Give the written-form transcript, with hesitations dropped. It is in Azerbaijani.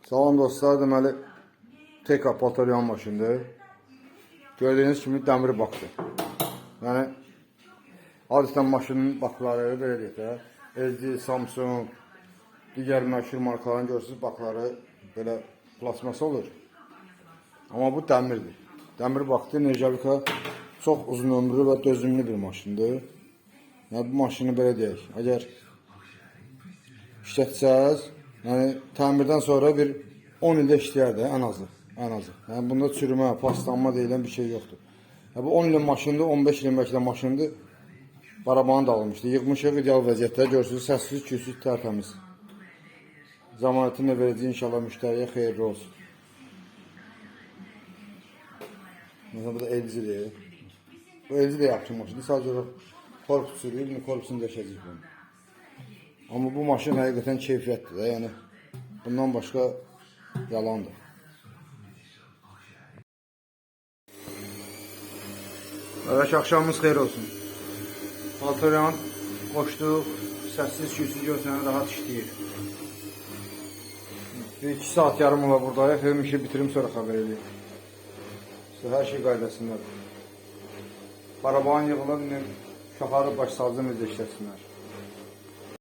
Salam dostlar, deməli TK Paltaryan maşındır. Gördüyünüz kimi dəmir bakdır. Yəni adətən maşının bakları belə deyək də, LG, Samsung, digər məşhur markaların görürsünüz bakları belə plasmas olur. Amma bu dəmirdir. Dəmir bakdır, Nerjavika çox uzun ömürlü və dözümlü bir maşındır. Yəni bu maşını belə deyək, əgər işletsəz, yəni təmirdən sonra bir 10 ildə işləyər də ən azı. Yəni bunda çürümə, paslanma deyilən bir şey yoxdur. Yəni bu 10 ilin maşındır, 15 ilin bəlkə də maşındır. Barabanı da almışdı. Yığmışıq ideal vəziyyətdə, görürsünüz, səssiz, küysüz, tərtəmiz. Zamanətini verəcək inşallah müştəriyə xeyirli olsun. Mesela bu da LG'dir. Bu LG də yaxşı maşındır. Sadəcə korpus sürüyor, bunu korpusunu döşəcək bunu. Amma bu maşın həqiqətən keyfiyyətdir də, yəni bundan başqa yalandır. Evet, axşamımız xeyir olsun. Paltaryan qoşduq, səssiz, küysüz görsənə rahat işləyir. 1-2 saat yarım ola buradayıq, hem işi bitirim sonra xəbər edeyim. Hər şey qaydasındadır. Baraban yığılır, şaxarı baş sazını necə işləsinlər.